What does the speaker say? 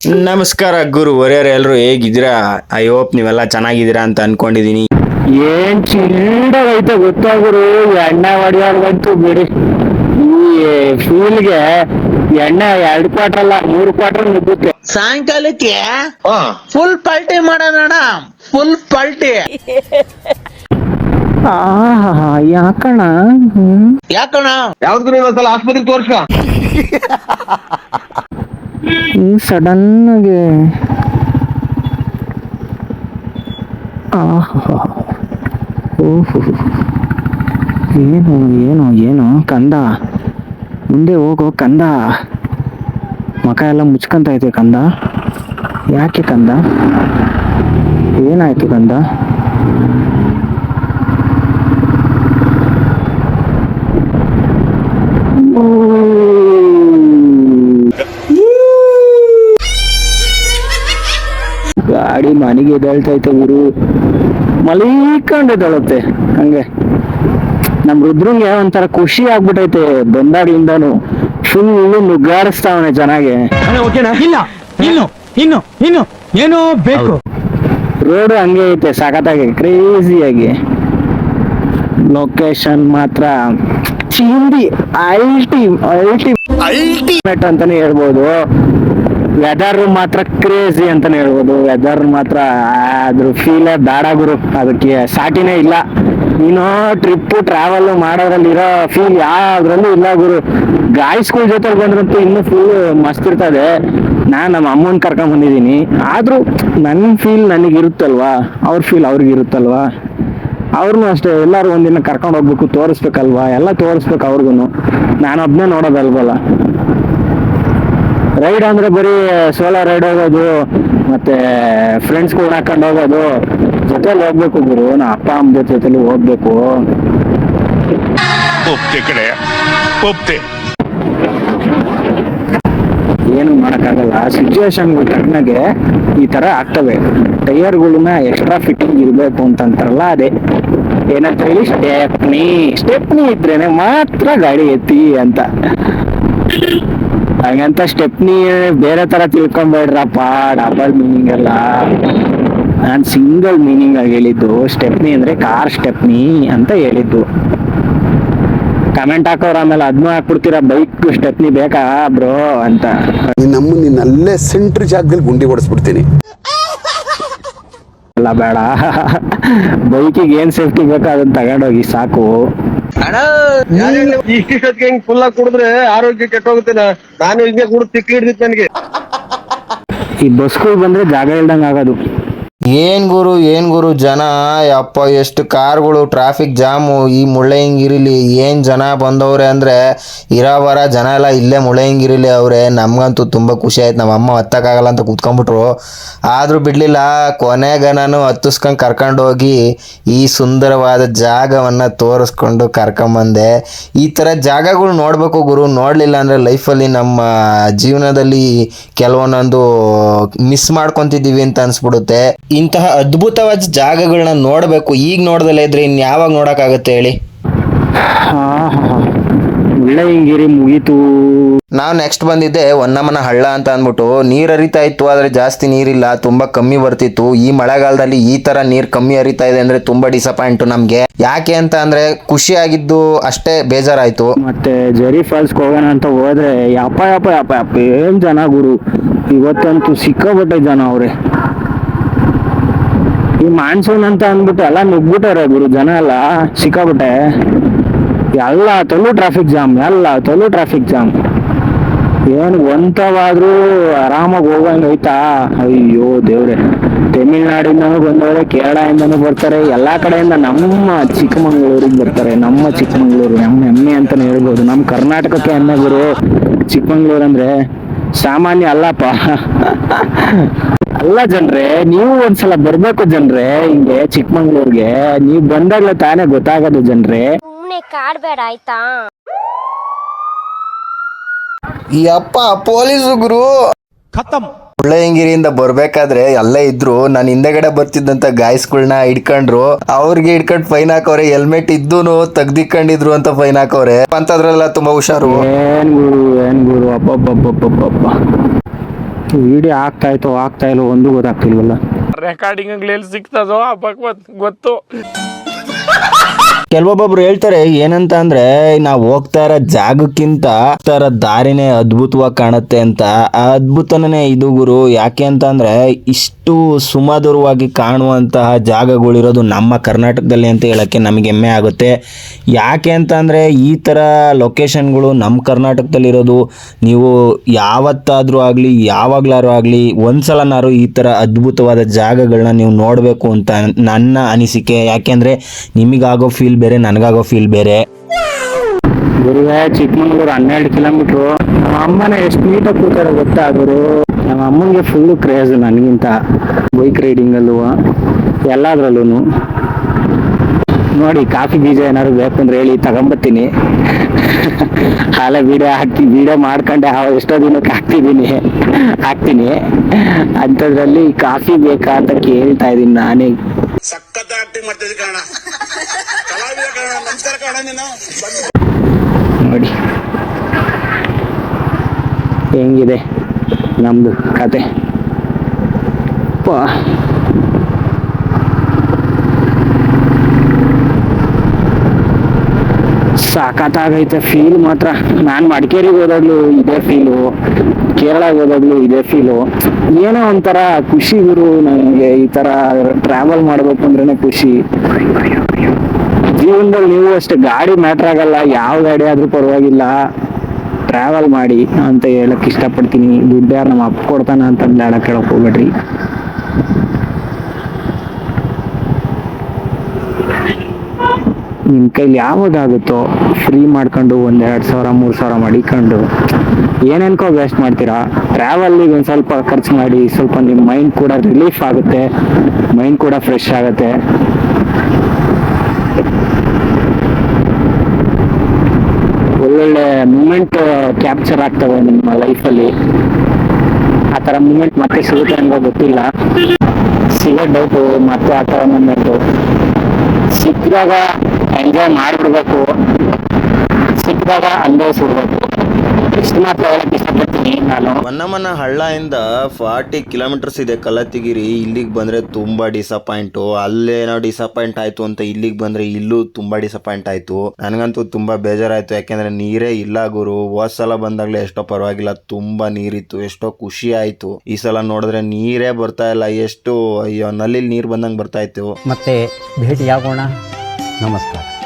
ನಮಸ್ಕಾರ ಗುರು ಹೊರೆಯರು ಎಲ್ರು ಹೇಗಿದ್ದೀರಾ? ಐ ಹೋಪ್ ನೀವೆಲ್ಲ ಚೆನ್ನಾಗಿದ್ದೀರಾ ಅಂತ ಅನ್ಕೊಂಡಿದೀನಿ. ಏನ್ ಚಿಲ್ಡಾಗೈತೆ ಗೊತ್ತಾಗುರು. ಎಣ್ಣೆ ಹೊಡಿಯೋದಂತೂ ಬಿಡಿ. ಈ ಫೀಲ್ಗೆ ಎಣ್ಣೆ 2 ಕ್ವಾರ್ಟರ್ ಅಲ್ಲ 3 ಕ್ವಾರ್ಟರ್ ನುಗ್ಗುತ್ತೆ. ಸಾಯಂಕಾಲಕ್ಕೆ ಫುಲ್ ಪಾರ್ಟಿ ಮಾಡೋಣ, ಫುಲ್ ಪಾರ್ಟಿ. ಯಾಕಣ ಯಾಕಣ ಯಾವ್ದು ಇನ್ನೊಂದ್ಸಲ ಆಸ್ಪತ್ರೆಗೆ ತೋರ್ಸ. ಸಡನ್ ಆಗಿ ಓಹೋ, ಏನು ಏನು ಏನು ಕಂದ, ಮುಂದೆ ಹೋಗೋ ಕಂದ. ಮುಖ ಎಲ್ಲ ಮುಚ್ಕೊಂತ ಐತೆ ಕಂದ. ಯಾಕೆ ಕಂದ, ಏನಾಯ್ತು ಕಂದ? ಗಾಡಿ ಮನೆಗೆ ಎದ್ದೇಳ್ತೈತೆ ಗುರು, ಮಲಿಕೊಂಡು ಎದ್ದೇಳುತ್ತೆ ಹಂಗೆ. ನಮ್ ರುದ್ರಂಗೆ ಒಂಥರ ಖುಷಿ ಆಗ್ಬಿಟ್ಟೈತೆ ಬಂದಾಗ್ಲಿಂದಾನು. ಫುಲ್ ನುಗ್ಗಾಡಿಸ್ತಾವನೆ ಚೆನ್ನಾಗಿ. ಇಲ್ಲ ಇನ್ನು ಇನ್ನು ಇನ್ನು ಏನೋ ಬೇಕು. ರೋಡ್ ಹಂಗೆ ಐತೆ ಸಖತ್ತಾಗಿ, ಕ್ರೇಜಿಯಾಗಿ. ಲೊಕೇಶನ್ ಮಾತ್ರ ಚಿಂದಿ ಅಲ್ಟಿಮೇಟ್ ಅಂತಾನೆ ಹೇಳ್ಬೋದು. ವೆದರ್ ಮಾತ್ರ ಕ್ರೇಜಿ ಅಂತಾನೆ ಹೇಳ್ಬೋದು. ವೆದರ್ ಮಾತ್ರ ಅದ್ರ ಫೀಲೇ ಬೇಡ ಗುರು, ಅದಕ್ಕೆ ಸಾಟಿನೇ ಇಲ್ಲ. ನೀನು ಟ್ರಿಪ್ ಟ್ರಾವೆಲ್ ಮಾಡೋದ್ರಲ್ಲಿರೋ ಫೀಲ್ ಯಾವ್ದ್ರಲ್ಲೂ ಇಲ್ಲ ಗುರು. ಗಾಯ್ ಸ್ಕೂಲ್ ಜೊತೆ ಬಂದ್ರಂತೂ ಇನ್ನೂ ಫುಲ್ ಮಸ್ತ್ ಇರ್ತದೆ. ನಮ್ಮ ಅಮ್ಮನ್ ಕರ್ಕೊಂಡ್ ಬಂದಿದ್ದೀನಿ, ಆದ್ರೂ ನನ್ನ ಫೀಲ್ ನನಗಿರುತ್ತಲ್ವಾ, ಅವ್ರ ಫೀಲ್ ಅವ್ರಿಗಿರುತ್ತಲ್ವಾ. ಅವ್ರನ್ನೂ ಅಷ್ಟೇ, ಎಲ್ಲಾರು ಒಂದಿನ ಕರ್ಕೊಂಡು ಹೋಗ್ಬೇಕು, ತೋರಿಸ್ಬೇಕಲ್ವಾ, ಎಲ್ಲ ತೋರಿಸ್ಬೇಕು ಅವ್ರಿಗೂ. ನಾನೊಬ್ನೇ ನೋಡೋದಲ್ವಲ್ಲ. ರೈಡ್ ಅಂದ್ರೆ ಬರೀ ಸೋಲೋ ರೈಡ್ ಹೋಗೋದು, ಮತ್ತೆ ಫ್ರೆಂಡ್ಸ್ ಕೂಡ ಹಾಕೊಂಡು ಹೋಗೋದು, ಜೊತೆಲಿ ಹೋಗ್ಬೇಕು ಗುರು. ನಾ ಅಪ್ಪ ಅಮ್ಮ ಜೊತೆಲಿ ಹೋಗ್ಬೇಕು. ಏನು ಮಾಡಕ್ಕಾಗಲ್ಲ, ಸಿಚುವೇಶನ್ಗಳು ತಕ್ಕನಾಗೆ ಈ ತರ ಆಗ್ತವೆ. ಟೈರ್ಗಳನ್ನ ಎಕ್ಸ್ಟ್ರಾ ಫಿಟ್ಟಿಂಗ್ ಇರ್ಬೇಕು ಅಂತಂತಾರಲ್ಲ, ಅದೇ ಏನಂತ ಹೇಳಿ, ಸ್ಟೆಪ್ನಿ ಇದ್ರೇನೆ ಮಾತ್ರ ಗಾಡಿ ಎತ್ತಿ ಅಂತ. ಹಾಗಂತ ಸ್ಟೆಪ್ನಿ ಬೇರೆ ತರ ತಿಳ್ಕೊಂಬೇಡ್ರಪ್ಪ, ಡಬಲ್ ಮೀನಿಂಗ್ ಅಲ್ಲ. ನಾನ್ ಸಿಂಗಲ್ ಮೀನಿಂಗ್ ಆಗಿ ಹೇಳಿದ್ದು. ಸ್ಟೆಪ್ನಿ ಅಂದ್ರೆ ಕಾರ್ ಸ್ಟೆಪ್ನಿ ಅಂತ ಹೇಳಿದ್ದು. ಕಮೆಂಟ್ ಹಾಕೋರು ಆಮೇಲೆ ಅದನ್ನೂ ಹಾಕ್ಬಿಡ್ತೀರಾ, ಬೈಕ್ ಸ್ಟೆಪ್ನಿ ಬೇಕಾ ಬ್ರೋ ಅಂತ. ನಿನ್ನ ಅಲ್ಲೇ ಸೆಂಟ್ರ್ ಜಾಗದಲ್ಲಿ ಗುಂಡಿ ಹೊಡೆಸ್ಬಿಡ್ತೀನಿ. ಅಲ್ಲ ಬೇಡ, ಬೈಕಿಗೆ ಏನ್ ಸೇಫ್ಟಿ ಬೇಕೋ ಅದನ್ನ ತಗೊಂಡೋಗಿ ಸಾಕು. ಇಷ್ಟಿಷ್ಟೊತ್ತಿಗೆ ಹಿಂಗ್ ಫುಲ್ ಆಗಿ ಕುಡಿದ್ರೆ ಆರೋಗ್ಯ ಕೆಟ್ಟೋಗುತ್ತೆ. ನಾನು ಹಿಂಗೆ ಕುಡಿದು ತಿಕ್ಲಿ ಹಿಡಿದಿತ್ತು ನನಗೆ. ಈ ಬಸ್ಗಳು ಬಂದ್ರೆ ಜಾಗ ಇಲ್ದಂಗ ಆಗೋದು. ಏನ್ ಗುರು ಜನ, ಯಪ್ಪ ಎಷ್ಟು ಕಾರ್ಗಳು, ಟ್ರಾಫಿಕ್ ಜಾಮು. ಈ ಮುಳ್ಳಯ್ಯನಗಿರಿಲಿ ಏನ್ ಜನ ಬಂದವ್ರೆ ಅಂದ್ರೆ ಇರೋಬರ ಜನ ಎಲ್ಲ ಇಲ್ಲೇ ಮುಳ್ಳಯ್ಯನಗಿರಿಲಿ ಅವ್ರೆ. ನಮ್ಗಂತೂ ತುಂಬಾ ಖುಷಿ ಆಯ್ತು. ನಮ್ಮ ಅಮ್ಮ ಹತ್ತಕ್ಕಾಗಲ್ಲ ಅಂತ ಕೂತ್ಕೊಂಡ್ಬಿಟ್ರು, ಆದ್ರೂ ಬಿಡ್ಲಿಲ್ಲ. ಕೊನೆಗ ನಾನು ಹತ್ತಿಸ್ಕೊಂಡು ಕರ್ಕೊಂಡು ಹೋಗಿ ಈ ಸುಂದರವಾದ ಜಾಗವನ್ನ ತೋರಿಸ್ಕೊಂಡು ಕರ್ಕೊಂಬಂದೆ. ಈ ತರ ಜಾಗಗಳು ನೋಡ್ಬೇಕು ಗುರು, ನೋಡ್ಲಿಲ್ಲ ಅಂದ್ರೆ ಲೈಫಲ್ಲಿ ನಮ್ಮ ಜೀವನದಲ್ಲಿ ಕೆಲವೊಂದೊಂದು ಮಿಸ್ ಮಾಡ್ಕೊಂತಿದ್ದೀವಿ ಅಂತ ಅನ್ಸ್ಬಿಡುತ್ತೆ. ಇಂತಹ ಅದ್ಭುತವಾದ ಜಾಗಗಳನ್ನ ನೋಡಬೇಕು. ಈಗ ನೋಡ್ದಲ್ಲ ಇದ್ರೆ ಇನ್ ಯಾವಾಗ ನೋಡಕ್ಕಾಗತ್ತೆ ಹೇಳಿ. ಮುಳ್ಳಯ್ಯನಗಿರಿ ಮುಗೀತು. ನಾವು ನೆಕ್ಸ್ಟ್ ಬಂದಿದ್ದೆ ಹೊನ್ನಮ್ಮನ ಹಳ್ಳ ಅಂತ ಅಂದ್ಬಿಟ್ಟು. ನೀರ್ ಹರಿತಾ ಇತ್ತು, ಆದ್ರೆ ಜಾಸ್ತಿ ನೀರಿಲ್ಲ, ತುಂಬಾ ಕಮ್ಮಿ ಬರ್ತಿತ್ತು. ಈ ಮಳೆಗಾಲದಲ್ಲಿ ಈ ತರ ನೀರ್ ಕಮ್ಮಿ ಹರಿತಾ ಇದೆ ಅಂದ್ರೆ ತುಂಬಾ ಡಿಸಪಾಯಿಂಟ್ ನಮ್ಗೆ. ಯಾಕೆ ಅಂತ ಅಂದ್ರೆ ಖುಷಿ ಆಗಿದ್ದು ಅಷ್ಟೇ ಬೇಜಾರಾಯ್ತು. ಮತ್ತೆ ಜರಿ ಫಾಲ್ಸ್ ಹೋಗೋಣ ಅಂತ ಹೋದ್ರೆ ಯಪ್ಪ ಯಪ್ಪ ಯಪ್ಪ ಯಪ್ಪ ಏನ್ ಜನ ಗುರು. ಇವತ್ತಂತೂ ಸಿಕ್ಕಾಪಟ್ಟೆ ಜನ ಅವ್ರೆ. ಈ ಮಾನ್ಸೂನ್ ಅಂತ ಅಂದ್ಬಿಟ್ಟು ಎಲ್ಲ ನುಗ್ಬಿಟ್ಟಾರೆ ಗುರು ಜನ ಎಲ್ಲ ಸಿಕ್ಕಾಪಟ್ಟೆ. ಎಲ್ಲ ತೊಲು ಟ್ರಾಫಿಕ್ ಜಾಮ್. ಏನು ಒಂಥವಾದ್ರೂ ಆರಾಮಾಗಿ ಹೋಗಂಗೆ ಐತಾ? ಅಯ್ಯೋ ದೇವ್ರೆ. ತಮಿಳ್ನಾಡಿಂದನೂ ಬಂದವ್ರೆ, ಕೇರಳದಿಂದನೂ ಬರ್ತಾರೆ, ಎಲ್ಲಾ ಕಡೆಯಿಂದ ನಮ್ಮ ಚಿಕ್ಕಮಂಗ್ಳೂರಿಗೆ ಬರ್ತಾರೆ. ನಮ್ಮ ಚಿಕ್ಕಮಂಗ್ಳೂರು ನಮ್ಮ ಹೆಮ್ಮೆ ಅಂತಾನೆ ಹೇಳ್ಬೋದು. ನಮ್ಮ ಕರ್ನಾಟಕಕ್ಕೆ ಹೆಮ್ಮೆ ಗುರು ಚಿಕ್ಕಮಂಗ್ಳೂರ್ ಅಂದ್ರೆ, ಸಾಮಾನ್ಯ ಅಲ್ಲಪ್ಪ. ಅಲ್ಲ ಜನ್ರೆ, ನೀವು ಒಂದ್ಸಲ ಬರ್ಬೇಕು ಜನ್ರೆ ಹಿಂಗೆ ಚಿಕ್ಕಮಂಗ್ಳೂರ್ಗೆ. ನೀವ್ ಬಂದಾಗ್ಲೇ ತಾನೇ ಗೊತ್ತಾಗೋದು ಜನ್ರೆ. ಸುಮ್ನೆ ಕಾಡ್ಬೇಡ ಆಯ್ತಾ? ಈ ಅಪ್ಪ ಪೊಲೀಸು ಗುರು. ಖತಮ್. ಮುಳ್ಳಯ್ಯನಗಿರಿಯಿಂದ ಬರ್ಬೇಕಾದ್ರೆ ಎಲ್ಲ ಇದ್ರು. ನಾನು ಹಿಂದೆಗಡೆ ಬರ್ತಿದ್ದಂತ ಗಾಯ್ಸ್ಗಳನ್ನ ಹಿಡ್ಕೊಂಡ್ರು. ಅವ್ರಿಗೆ ಹಿಡ್ಕೊಂಡ್ ಫೈನ್ ಹಾಕವ್ರೆ. ಹೆಲ್ಮೆಟ್ ಇದ್ದೂನು ತೆಗ್ದಿಕೊಂಡಿದ್ರು ಅಂತ ಫೈನ್ ಹಾಕವ್ರೆ. ಅಂತದ್ರೆಲ್ಲ ತುಂಬಾ ಹುಷಾರು. ಏನ್ ಗುರು ಅಬ್ಬಬ್ಬಬ್ಬಬ್ಬಬ್ಬ. ವಿಡಿಯೋ ಆಗ್ತಾ ಇಲ್ಲೋ ಒಂದು ಗೊತ್ತಾಗ್ತಿಲ್ವಲ್ಲ. ರೆಕಾರ್ಡಿಂಗ್ ಸಿಗ್ತದೋ ಗೊತ್ತು. ಕೆಲವೊಬ್ಬೊಬ್ರು ಹೇಳ್ತಾರೆ ಏನಂತ ಅಂದ್ರೆ ನಾವು ಹೋಗ್ತಾ ಇರೋ ಜಾಗಕ್ಕಿಂತ ಹೋಗ್ತಾ ಇರೋ ದಾರಿನೇ ಅದ್ಭುತವಾಗಿ ಕಾಣುತ್ತೆ ಅಂತ. ಆ ಅದ್ಭುತನೇ ಇದು ಗುರು. ಯಾಕೆ ಅಂತ ಅಂದ್ರೆ ಇಷ್ಟು ಸುಮಧುರವಾಗಿ ಕಾಣುವಂತಹ ಜಾಗಗಳಿರೋದು ನಮ್ಮ ಕರ್ನಾಟಕದಲ್ಲಿ ಅಂತ ಹೇಳಕ್ಕೆ ನಮಗೆ ಹೆಮ್ಮೆ ಆಗುತ್ತೆ. ಯಾಕೆ ಅಂತ ಅಂದ್ರೆ ಈ ತರ ಲೊಕೇಶನ್ಗಳು ನಮ್ಮ ಕರ್ನಾಟಕದಲ್ಲಿರೋದು. ನೀವು ಯಾವತ್ತಾದ್ರೂ ಆಗಲಿ ಯಾವಾಗ್ಲಾರು ಆಗಲಿ ಒಂದ್ಸಲನಾರು ಈ ತರ ಅದ್ಭುತವಾದ ಜಾಗಗಳನ್ನ ನೀವು ನೋಡಬೇಕು ಅಂತ ನನ್ನ ಅನಿಸಿಕೆ. ಯಾಕೆಂದ್ರೆ ನಿಮಗಾಗೋ ಫೀಲ್ ಬೇರೆ, ನನಗಾಗೋ ಫೀಲ್ ಬೇರೆ. ಗುರುವೇ ಚಿಕ್ಕಮಂಗ್ಳೂರು 12 ಕಿಲೋಮೀಟ್ರು. ನಮ್ಮ ಅಮ್ಮನೇ ಎಷ್ಟು ನೀಟಾಗಿ ಕೂತಾರೆ ಗೊತ್ತಾ ಗುರು. ನಮ್ಮ ಅಮ್ಮನಿಗೆ ಫುಲ್ಲು ಕ್ರೇಜ್ ನನಗಿಂತ ಬೈಕ್ ರೈಡಿಂಗಲ್ಲೂ ಎಲ್ಲದ್ರಲ್ಲೂ. ನೋಡಿ ಕಾಫಿ ಬೀಜ ಏನಾದ್ರು ಬೇಕು ಅಂದ್ರೆ ಹೇಳಿ ತಗೊಂಬತ್ತೀನಿ. ಹಾಲೆ ವಿಡಿಯೋ ಮಾಡ್ಕೊಂಡೆ ಎಷ್ಟೋ ದಿನಕ್ಕೆ ಹಾಕ್ತೀನಿ. ಅಂಥದ್ರಲ್ಲಿ ಕಾಫಿ ಬೇಕಾ ಅಂತ ಕೇಳ್ತಾ ಇದೀನಿ ನಾನೇ. ನೋಡಿ ಹೆಂಗಿದೆ ನಮ್ದು ಕತೆ. ಸಾಕತ್ತಾಗೈತೆ ಫೀಲ್ ಮಾತ್ರ. ನಾನು ಮಡಿಕೇರಿಗೆ ಹೋದಾಗ್ಲೂ ಇದೇ ಫೀಲು, ಕೇರಳಗೆ ಹೋದಾಗ್ಲೂ ಇದೇ ಫೀಲು. ಏನೋ ಒಂಥರ ಖುಷಿ ಗುರು. ನನಗೆ ಈ ತರ ಟ್ರಾವೆಲ್ ಮಾಡ್ಬೇಕು ಅಂದ್ರೇನೆ ಖುಷಿ ಜೀವನದಲ್ಲಿ. ನೀವು ಅಷ್ಟೇ, ಗಾಡಿ ಮ್ಯಾಟ್ರ್ ಆಗಲ್ಲ, ಯಾವ ಗಾಡಿ ಆದ್ರೂ ಪರವಾಗಿಲ್ಲ, ಟ್ರಾವೆಲ್ ಮಾಡಿ ಅಂತ ಹೇಳಕ್ ಇಷ್ಟಪಡ್ತೀನಿ. ದುಡ್ಡು ಯಾರು ನಮ್ಮ ಅಪ್ಪ ಕೊಡ್ತಾನ ಅಂತ ಹೇಳಕ್ ಹೇಳಕ್ ಹೋಗ್ಬೇಡ್ರಿ. ನಿಮ್ಮ ಕೈಲಿ ಯಾವಾಗಾಗುತ್ತೋ ಫ್ರೀ ಮಾಡ್ಕೊಂಡು 1,000-2,000 3,000 ಮಡಿಕೊಂಡು ಏನೇನ್ಕೋ ವೇಸ್ಟ್ ಮಾಡ್ತೀರಾ. ಟ್ರಾವೆಲ್ಲಿಗೆ ಒಂದು ಸ್ವಲ್ಪ ಖರ್ಚು ಮಾಡಿ, ಸ್ವಲ್ಪ ನಿಮ್ಮ ಮೈಂಡ್ ಕೂಡ ರಿಲೀಫ್ ಆಗುತ್ತೆ, ಮೈಂಡ್ ಕೂಡ ಫ್ರೆಶ್ ಆಗುತ್ತೆ. ಒಳ್ಳೊಳ್ಳೆ ಮೂಮೆಂಟ್ ಕ್ಯಾಪ್ಚರ್ ಆಗ್ತವೆ ನಿಮ್ಮ ಲೈಫಲ್ಲಿ. ಆ ಥರ ಮೂಮೆಂಟ್ ಮತ್ತೆ ಸಿಗುತ್ತೆ ಅನ್ನೋ ಗೊತ್ತಿಲ್ಲ, ಸಿಗೋ ಡೌಟು. ಮತ್ತೆ ಆ ಥರ ಮೂಮೆಂಟು ಸಿಕ್ಕಿದಾಗ ಎಂಜಾಯ್ ಮಾಡಿಬಿಡ್ಬೇಕು, ಸಿಕ್ಕಿದಾಗ ಅನುಭವಿಸ್ಬಿಡ್ಬೇಕು. ಇಷ್ಟು ಮಾತ್ರ ಹೇಳಕ್ ಇಷ್ಟಪಡ್ತೀನಿ ನಾನು. ಹೊನ್ನಮನ ಹಳ್ಳದಿಂದ 40 ಕಿಲೋಮೀಟರ್ಸ್ ಇದೆ ಕಲ್ಲತ್ತಿಗಿರಿ. ಇಲ್ಲಿಗೆ ಬಂದರೆ ತುಂಬ ಡಿಸಪಾಯಿಂಟು. ಅಲ್ಲೇನೋ ಡಿಸಪಾಯಿಂಟ್ ಆಯಿತು ಅಂತ ಇಲ್ಲಿಗೆ ಬಂದರೆ ಇಲ್ಲೂ ತುಂಬ ಡಿಸಪಾಯಿಂಟ್ ಆಯಿತು. ನನಗಂತೂ ತುಂಬ ಬೇಜಾರಾಯಿತು. ಯಾಕೆಂದರೆ ನೀರೇ ಇಲ್ಲ ಗುರು. ಹೋದ ಸಲ ಬಂದಾಗಲೇ ಎಷ್ಟೋ ಪರವಾಗಿಲ್ಲ, ತುಂಬ ನೀರಿತ್ತು, ಎಷ್ಟೋ ಖುಷಿ ಆಯಿತು. ಈ ಸಲ ನೋಡಿದ್ರೆ ನೀರೇ ಬರ್ತಾ ಇಲ್ಲ. ಎಷ್ಟು ಅಯ್ಯೋ, ನಲ್ಲಿ ನೀರು ಬಂದಂಗೆ ಬರ್ತಾ ಇತ್ತು. ಮತ್ತೆ ಭೇಟಿಯಾಗೋಣ. ನಮಸ್ಕಾರ.